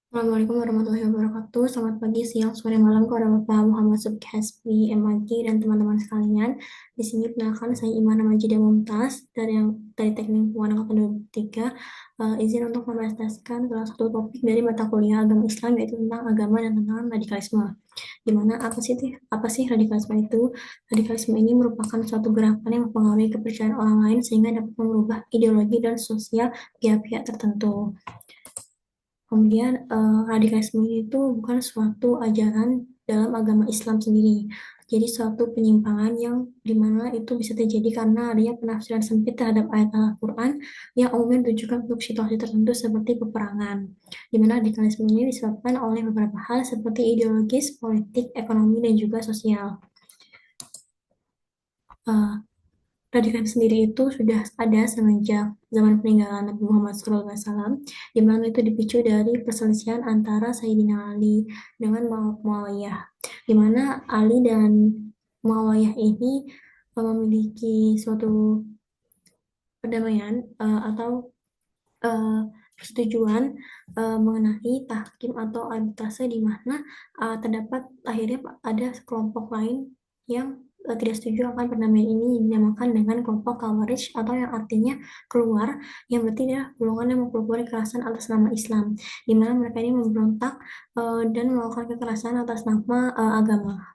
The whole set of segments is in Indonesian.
Assalamualaikum warahmatullahi wabarakatuh. Selamat pagi, siang, sore, malam kepada Bapak Muhammad Subki Hasbi, MAG, dan teman-teman sekalian. Di sini perkenalkan saya Imana Majidah Mumtaz dari Teknik Lingkungan Angkatan 2023. Izin untuk mempresentasikan salah satu topik dari mata kuliah agama Islam yaitu tentang agama dan tentang radikalisme. Dimana apa sih radikalisme itu? Radikalisme ini merupakan suatu gerakan yang mempengaruhi kepercayaan orang lain sehingga dapat merubah ideologi dan sosial pihak-pihak tertentu. Kemudian radikalisme itu bukan suatu ajaran dalam agama Islam sendiri. Jadi suatu penyimpangan yang dimana itu bisa terjadi karena adanya penafsiran sempit terhadap ayat Al-Quran yang umumnya ditujukan untuk situasi tertentu seperti peperangan. Di mana radikalisme ini disebabkan oleh beberapa hal seperti ideologis, politik, ekonomi, dan juga sosial. Eh, Radikalisme sendiri itu sudah ada semenjak zaman peninggalan Nabi Muhammad SAW, di mana itu dipicu dari perselisihan antara Sayyidina Ali dengan Muawiyah, di mana Ali dan Muawiyah ini memiliki suatu perdamaian atau uh, persetujuan mengenai tahkim atau arbitrase di mana terdapat akhirnya ada kelompok lain yang tidak setuju akan perdamaian ini dinamakan dengan kelompok Khawarij atau yang artinya keluar, yang berarti dia golongan yang mempelopori kekerasan atas nama Islam, di mana mereka ini memberontak dan melakukan kekerasan atas nama agama.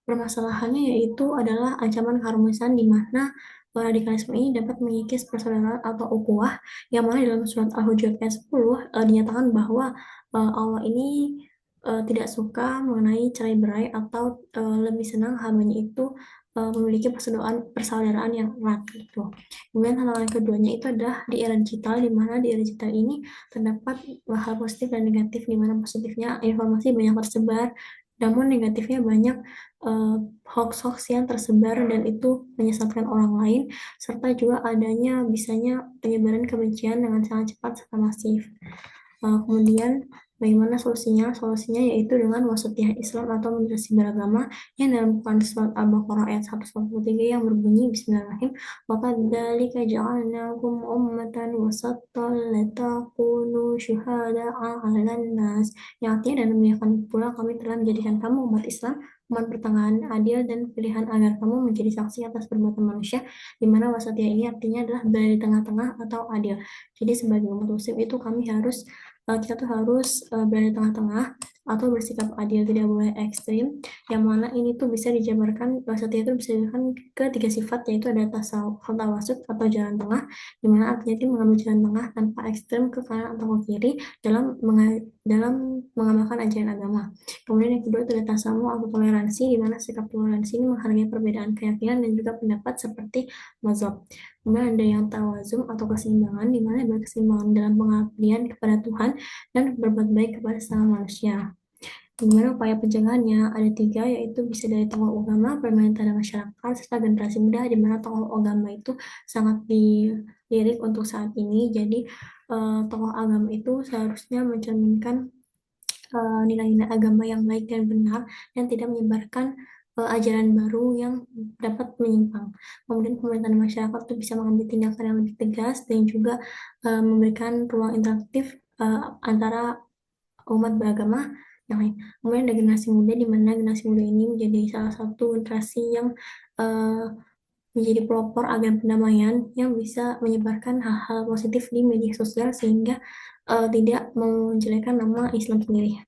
Permasalahannya yaitu adalah ancaman keharmonisan di mana radikalisme ini dapat mengikis persaudaraan atau ukhuwah, yang mana dalam surat Al-Hujurat ayat 10 dinyatakan bahwa Allah ini tidak suka mengenai cerai berai atau lebih senang hambanya itu memiliki persaudaraan yang erat gitu. Kemudian hal keduanya itu adalah di era digital, di mana di era digital ini terdapat hal positif dan negatif, di mana positifnya informasi banyak tersebar, namun negatifnya banyak uh, hoax-hoax yang tersebar dan itu menyesatkan orang lain, serta juga adanya bisanya penyebaran kebencian dengan sangat cepat serta masif. Kemudian bagaimana solusinya? Solusinya yaitu dengan wasatiyah Islam atau moderasi beragama yang dalam Quran surat Al-Baqarah ayat 143 yang berbunyi Bismillahirrahmanirrahim wa kadzalika ja'alnakum ummatan wasatan litakunu syuhada'a 'alan nas, yang artinya dan demikian pula kami telah menjadikan kamu umat Islam umat pertengahan adil dan pilihan agar kamu menjadi saksi atas perbuatan manusia, di mana wasatiyah ini artinya adalah berada di tengah-tengah atau adil. Jadi sebagai umat muslim itu kita tuh harus berada di tengah-tengah atau bersikap adil, tidak boleh ekstrim, yang mana ini tuh bisa dijabarkan, wasatiyah itu bisa dijabarkan ke tiga sifat, yaitu ada tawasud atau jalan tengah, di mana artinya itu mengambil jalan tengah tanpa ekstrim ke kanan atau ke kiri dalam mengamalkan ajaran agama. Kemudian yang kedua itu ada tasamu atau toleransi, di mana sikap toleransi ini menghargai perbedaan keyakinan dan juga pendapat seperti mazhab. Kemudian ada yang tawazum atau keseimbangan, di mana ada keseimbangan dalam pengabdian kepada Tuhan dan berbuat baik kepada sesama manusia. Gimana upaya pencegahannya? Ada tiga, yaitu bisa dari tokoh agama, pemerintah dan masyarakat, serta generasi muda, di mana tokoh agama itu sangat dilirik untuk saat ini. Jadi, tokoh agama itu seharusnya mencerminkan nilai-nilai agama yang baik dan benar dan tidak menyebarkan ajaran baru yang dapat menyimpang. Kemudian pemerintah dan masyarakat itu bisa mengambil tindakan yang lebih tegas dan juga memberikan ruang interaktif antara umat beragama yang lain. Kemudian ada generasi muda, di mana generasi muda ini menjadi salah satu generasi yang eh, menjadi pelopor agen perdamaian yang bisa menyebarkan hal-hal positif di media sosial sehingga tidak menjelekkan nama Islam sendiri.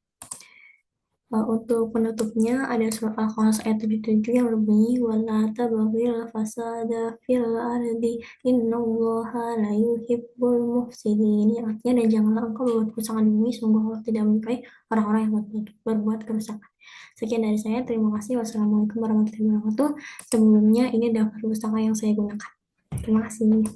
Untuk penutupnya ada surat Al-Qasas ayat 77 yang berbunyi wala tabghil fasada fil ardi innallaha la yuhibbul mufsidin, yang artinya dan janganlah engkau berbuat kerusakan di bumi, sungguh Allah tidak menyukai orang-orang yang berbuat kerusakan. Sekian dari saya, terima kasih. Wassalamualaikum warahmatullahi wabarakatuh. Sebelumnya ini adalah pustaka yang saya gunakan. Terima kasih.